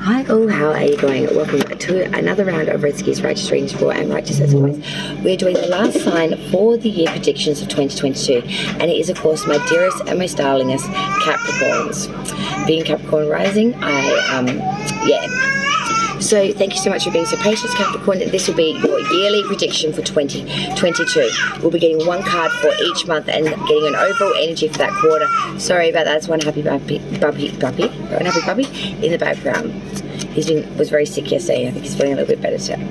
Hi all, how are you going? Welcome to another round of Redski's Righteous Readings for and Righteous as always. We're doing the last sign for the year predictions of 2022, and it is of course my dearest and most darlingest Capricorns. Being Capricorn rising, So thank you so much for being so patient, Capricorn. This will be your yearly prediction for 2022. We'll be getting one card for each month and getting an overall energy for that quarter. Sorry about that, it's one happy puppy in the background. Was very sick yesterday, and I think he's feeling a little bit better today.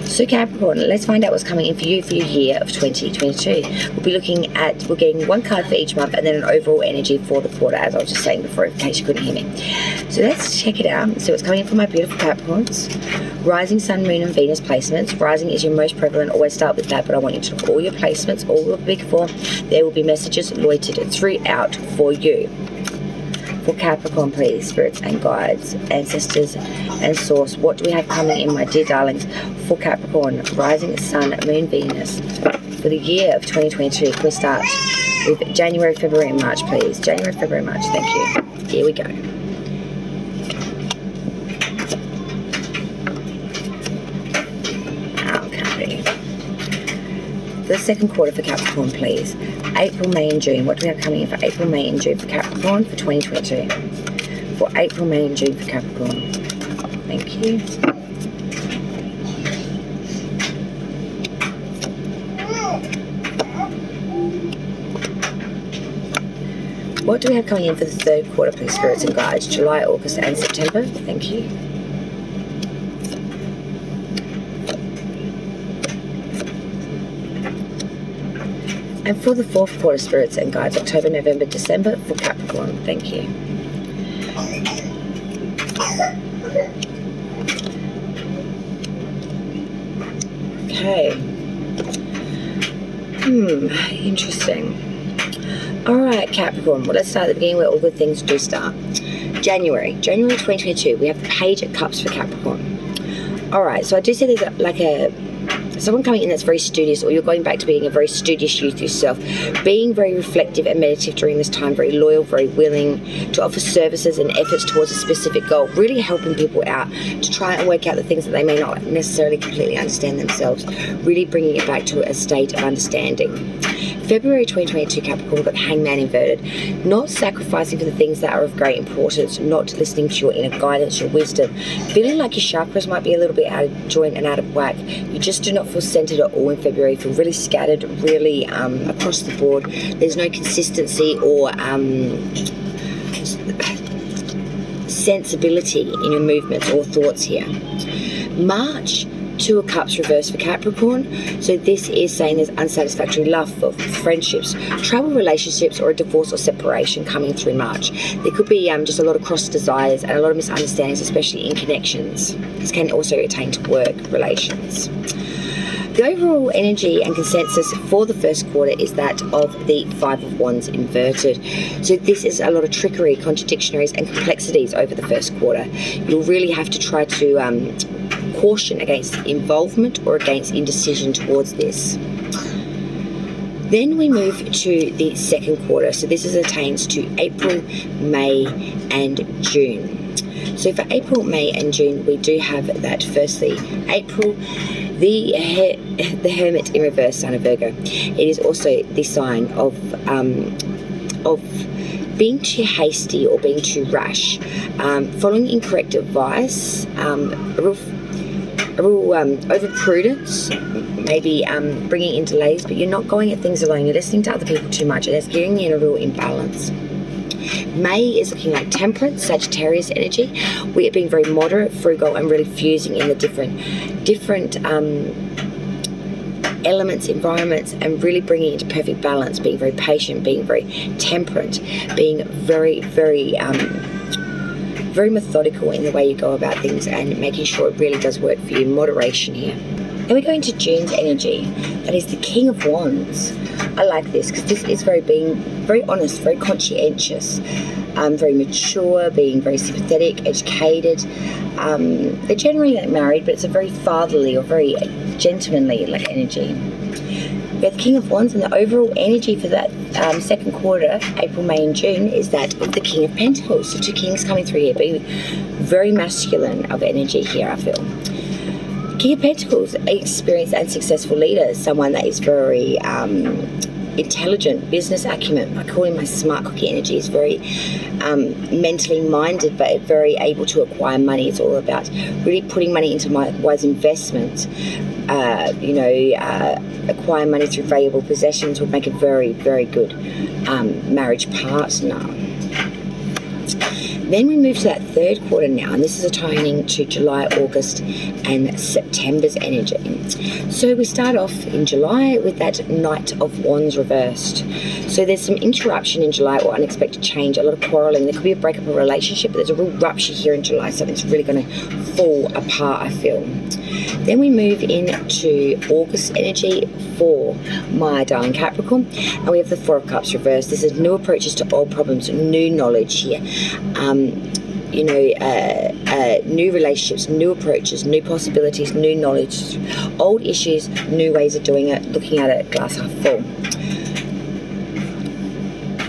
So Capricorn, let's find out what's coming in for you for your year of 2022. We're getting one card for each month and then an overall energy for the quarter, as I was just saying before, in case you couldn't hear me. So let's check it out and see what's coming in for my beautiful Capricorns. Rising, Sun, Moon and Venus placements. Rising is your most prevalent, always start with that, but I want you to look at all your placements, all the big four. There will be messages loitered throughout for you. For Capricorn, please, spirits and guides, ancestors and source, what do we have coming in, my dear darlings, for Capricorn, rising, Sun, Moon, Venus, for the year of 2022? Can we start with January, February and March, please? January, February, March, thank you. Here we go. Okay. The second quarter for Capricorn, please. April, May and June. What do we have coming in for April, May and June for Capricorn for 2022? For April, May and June for Capricorn. Thank you. What do we have coming in for the third quarter, please, spirits and guides? July, August and September. Thank you. And for the fourth quarter, spirits and guides, October, November, December for Capricorn. Thank you. Okay. Interesting. Alright, Capricorn. Well, let's start at the beginning where all good things do start. January 2022. We have the Page of Cups for Capricorn. Alright, so I do say there's someone coming in that's very studious, or you're going back to being a very studious youth yourself, being very reflective and meditative during this time, very loyal, very willing to offer services and efforts towards a specific goal, really helping people out to try and work out the things that they may not necessarily completely understand themselves, really bringing it back to a state of understanding. February 2022, Capricorn, we've got Hangman inverted. Not sacrificing for the things that are of great importance, not listening to your inner guidance, your wisdom, feeling like your chakras might be a little bit out of joint and out of whack. You just do not feel centered at all in February. You feel really scattered, really across the board. There's no consistency or sensibility in your movements or thoughts here. March, Two of Cups reversed for Capricorn. So this is saying there's unsatisfactory love, for friendships, trouble relationships, or a divorce or separation coming through March. There could be just a lot of cross desires and a lot of misunderstandings, especially in connections. This can also attain to work relations. The overall energy and consensus for the first quarter is that of the Five of Wands inverted. So this is a lot of trickery, contradictories and complexities over the first quarter. You'll really have to try to caution against involvement or against indecision towards this. Then we move to the second quarter. So this attains to April, May and June. So for April, May and June, we do have that. Firstly, April, the Hermit in reverse, sign of Virgo. It is also the sign of being too hasty or being too rash, following incorrect advice, over prudence, maybe bringing in delays, but you're not going at things alone. You're listening to other people too much, and it's getting you in a real imbalance. May is looking like Temperance, Sagittarius energy. We are being very moderate, frugal, and really fusing in the different elements, environments, and really bringing it into perfect balance, being very patient, being very temperate, being very, very methodical in the way you go about things and making sure it really does work for you. Moderation here. Then we go into June's energy. That is the King of Wands. I like this because this is being very honest, very conscientious, very mature, being very sympathetic, educated. They're generally not married, but it's a very fatherly or very gentlemanly energy. We have the King of Wands, and the overall energy for that second quarter, April, May and June, is that of the King of Pentacles. So 2 kings coming through here, but very masculine of energy here, I feel. King of Pentacles, an experienced and successful leader, someone that is very intelligent, business acumen. I call him my smart cookie energy. Is very mentally minded, but very able to acquire money. It's all about really putting money into wise investments. Acquire money through valuable possessions would make a very, very good marriage partner. Then we move to that third quarter now, and this is attaining to July, August, and September's energy. So we start off in July with that Knight of Wands reversed. So there's some interruption in July or unexpected change, a lot of quarrelling. There could be a breakup of a relationship, but there's a real rupture here in July. Something's really going to fall apart, I feel. Then we move into August energy for my darling Capricorn, and we have the Four of Cups reversed. This is new approaches to old problems, new knowledge here. New relationships, new approaches, new possibilities, new knowledge, old issues, new ways of doing it, looking at it glass half full.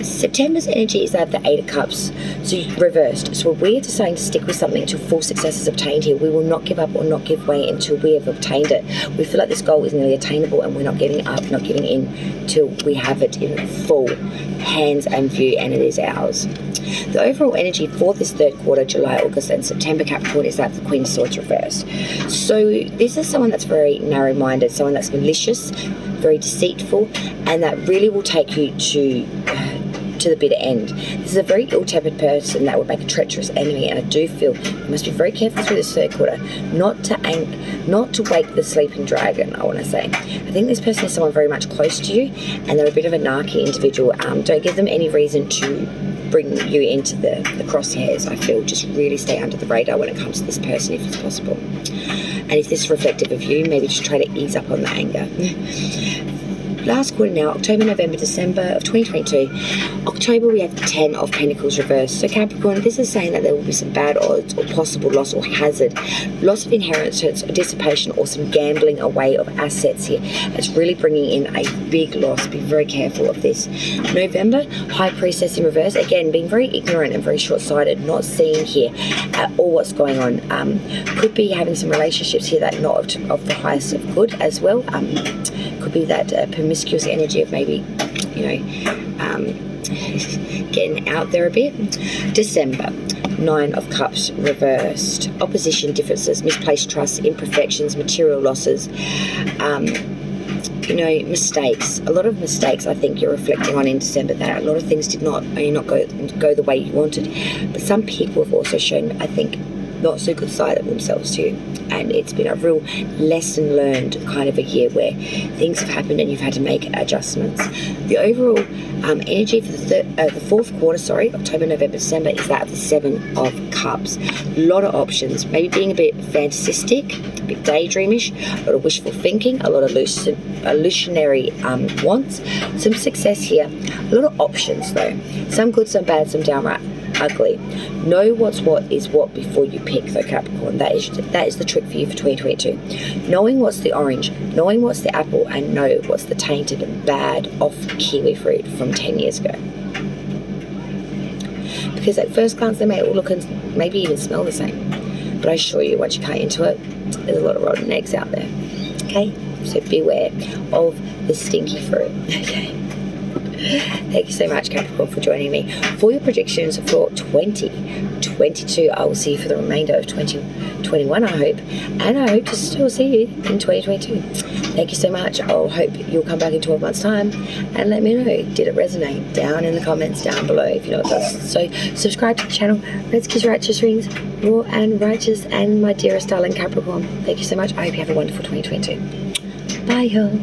September's energy is that of the Eight of Cups, so reversed. So we're deciding to stick with something until full success is obtained here. We will not give up or not give way until we have obtained it. We feel like this goal is nearly attainable, and we're not giving up, not giving in till we have it in full hands and view, and it is ours. The overall energy for this third quarter, July, August and September, Capricorn, is that of the Queen of Swords reversed. So this is someone that's very narrow-minded, someone that's malicious, very deceitful, and that really will take you to the bitter end. This is a very ill-tempered person that would make a treacherous enemy, and I do feel you must be very careful through this third quarter not to wake the sleeping dragon, I want to say. I think this person is someone very much close to you, and they're a bit of a narky individual. Don't give them any reason to bring you into the crosshairs. I feel just really stay under the radar when it comes to this person if it's possible. And if this is reflective of you, maybe just try to ease up on the anger. Last quarter now, October, November, December of 2022. October, we have the 10 of Pentacles reversed. So Capricorn, this is saying that there will be some bad odds or possible loss or hazard, loss of inheritance or dissipation, or some gambling away of assets here. It's really bringing in a big loss. Be very careful of this. November, High Priestess in reverse. Again, being very ignorant and very short-sighted, not seeing here at all what's going on. Could be having some relationships here that are not of the highest of good as well. Could be that promiscuous energy of maybe, getting out there a bit. December, 9 of Cups reversed. Opposition, differences, misplaced trust, imperfections, material losses, mistakes. A lot of mistakes I think you're reflecting on in December, that a lot of things did not go the way you wanted. But some people have also shown, I think, not so good side of themselves to you, and it's been a real lesson learned kind of a year where things have happened and you've had to make adjustments. The overall energy for the fourth quarter, October, November, December, is that of the 7 of Cups. A lot of options, maybe being a bit fantasistic, a bit daydreamish, a lot of wishful thinking, a lot of illusionary wants, some success here, a lot of options though, some good, some bad, some downright ugly. Know what is what before you pick though, Capricorn. That is the trick for you for 2022. Knowing what's the orange, knowing what's the apple, and know what's the tainted and bad off kiwi fruit from 10 years ago. Because at first glance they may all look and maybe even smell the same, but I assure you once you cut into it, there's a lot of rotten eggs out there. Okay, so beware of the stinky fruit. Okay. Thank you so much, Capricorn, for joining me for your predictions for 2022. I will see you for the remainder of 2021, I hope, and I hope to still see you in 2022. Thank you so much. I hope you'll come back in 12 months' time and let me know, did it resonate? Down in the comments down below if you know what it does. So subscribe to the channel. Let's kiss righteous rings, raw and righteous, and my dearest darling Capricorn. Thank you so much. I hope you have a wonderful 2022. Bye, y'all.